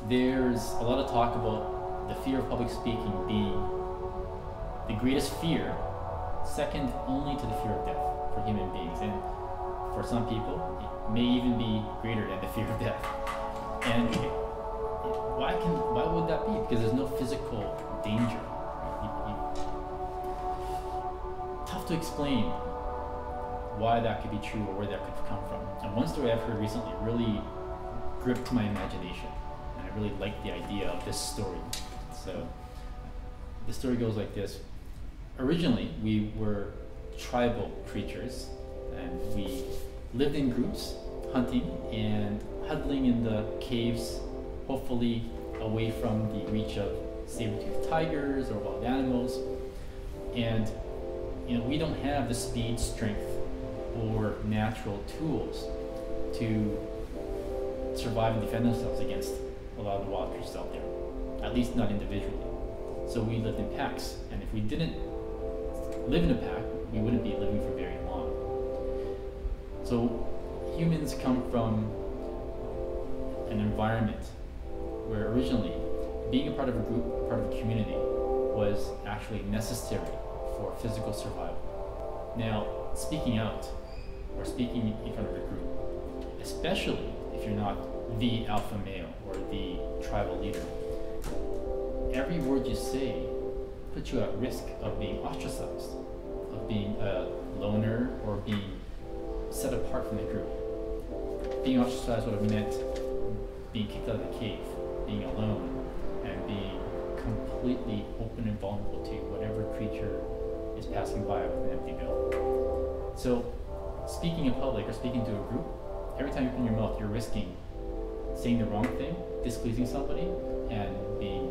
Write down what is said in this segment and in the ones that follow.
there's a lot of talk about the fear of public speaking being the greatest fear, second only to the fear of death for human beings. And for some people, it may even be greater than the fear of death. And why would that be? Because there's no physical danger. Tough to explain why that could be true or where that could come from. And one story I've heard recently really gripped my imagination, and I really liked the idea of this story. So the story goes like this. Originally, we were tribal creatures, and we lived in groups, hunting and huddling in the caves, hopefully away from the reach of saber-toothed tigers or wild animals. And we don't have the speed, strength, or natural tools to survive and defend ourselves against a lot of the wild creatures out there, at least not individually. So we lived in packs, and if we didn't live in a pack, we wouldn't be living for very long. So humans come from an environment where originally being a part of a group, part of a community, was actually necessary for physical survival. Now, speaking out or speaking in front of a group, especially if you're not the alpha male or the tribal leader, every word you say puts you at risk of being ostracized, of being a loner or being set apart from the group. Being ostracized would have meant being kicked out of the cave, being alone, and being completely open and vulnerable to whatever creature is passing by with an empty bill. So speaking in public or speaking to a group, every time you open your mouth, you're risking saying the wrong thing, displeasing somebody, and being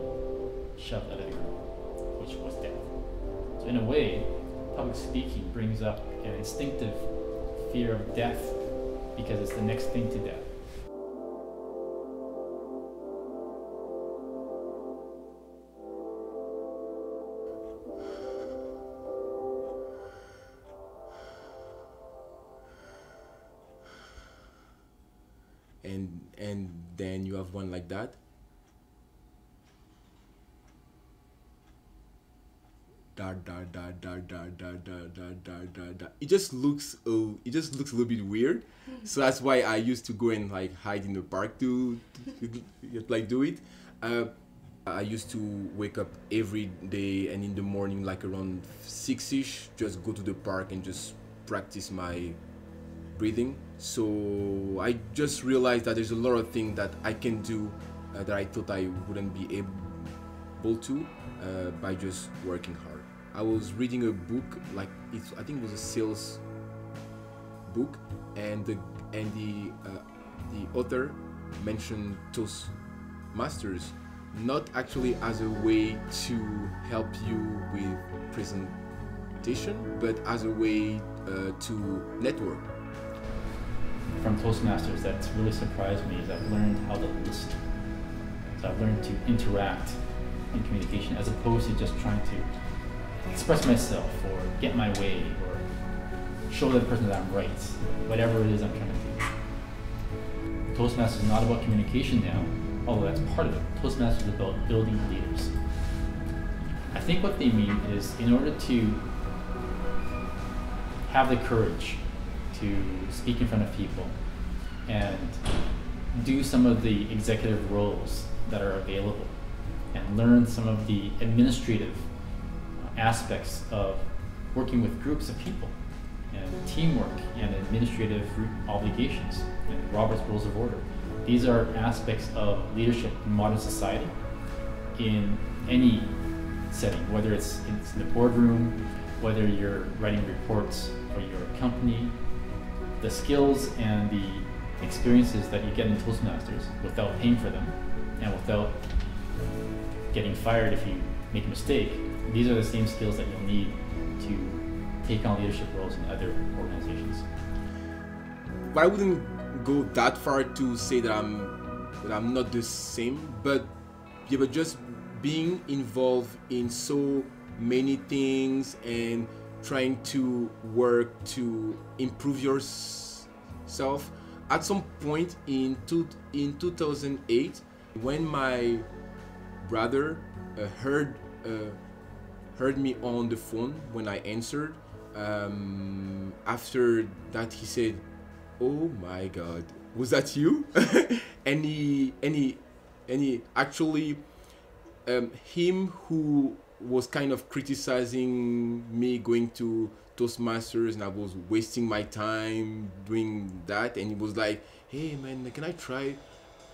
shoved out of the group, which was death. So in a way, public speaking brings up an instinctive fear of death because it's the next thing to death. And then you have one like that. It just looks a little bit weird. So that's why I used to go and like hide in the park to like do it. I used to wake up every day and in the morning, like around 6ish, just go to the park and just practice my breathing. So I just realized that there's a lot of things that I can do that I thought I wouldn't be able to by just working hard. I was reading a book, like I think it was a sales book, and the author mentioned Toastmasters, not actually as a way to help you with presentation, but as a way to network. From Toastmasters, that's really surprised me is I've learned how to listen. So I've learned to interact in communication as opposed to just trying to express myself or get my way or show the person that I'm right, whatever it is I'm trying to do. Toastmasters is not about communication now, although that's part of it. Toastmasters is about building leaders. I think what they mean is in order to have the courage to speak in front of people and do some of the executive roles that are available and learn some of the administrative aspects of working with groups of people and teamwork and administrative obligations and Robert's Rules of Order. These are aspects of leadership in modern society in any setting, whether it's in the boardroom, whether you're writing reports for your company. The skills and the experiences that you get in Toastmasters without paying for them and without getting fired if you make a mistake, these are the same skills that you'll need to take on leadership roles in other organizations. But I wouldn't go that far to say that I'm not the same, but yeah, but just being involved in so many things and trying to work to improve yourself. At some point in 2008, When my brother heard me on the phone when I answered, after that he said, "Oh my God, was that you?" and he actually, him who was kind of criticizing me going to Toastmasters and I was wasting my time doing that, and he was like, "Hey man, can I try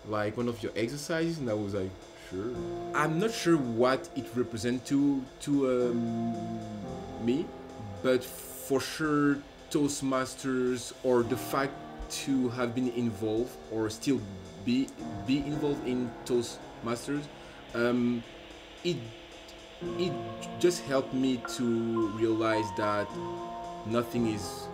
like one of your exercises?" And I was like, "Sure." I'm not sure what it represents to me, but for sure Toastmasters, or the fact to have been involved or still be involved in Toastmasters, it just helped me to realize that nothing is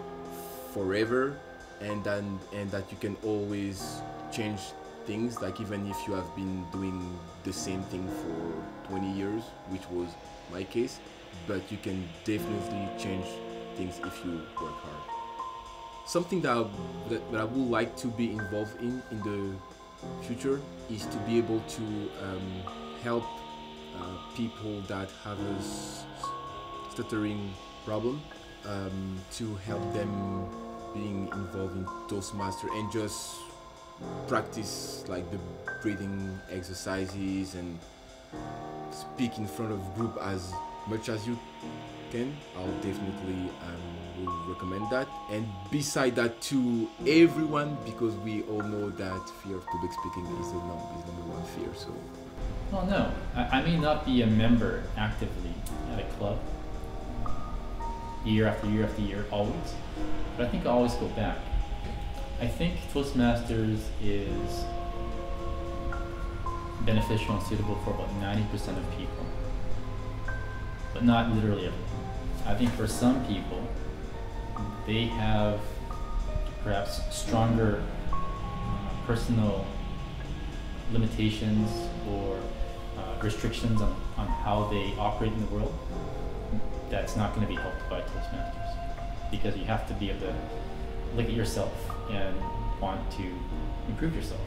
forever, and that you can always change things. Like, even if you have been doing the same thing for 20 years, which was my case, but you can definitely change things if you work hard. Something that I would like to be involved in the future is to be able to help people that have a stuttering problem, to help them being involved in Toastmaster and just practice like the breathing exercises and speak in front of group as much as you can. I'll definitely will recommend that. And beside that, to everyone, because we all know that fear of public speaking is the number one fear. So, Well, no, I may not be a member actively at a club year after year after year, always, but I think I always go back. I think Toastmasters is beneficial and suitable for about 90% of people, but not literally everyone. I think for some people, they have perhaps stronger personal limitations or restrictions on how they operate in the world. That's not going to be helped by Toastmasters, because you have to be able to look at yourself and want to improve yourself.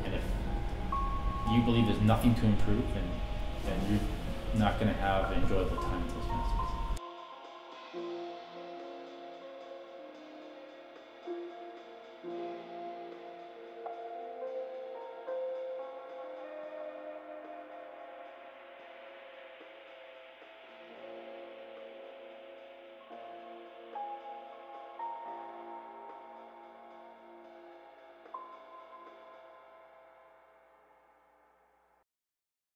And if you believe there's nothing to improve, then you're not going to have an enjoyable time in Toastmasters.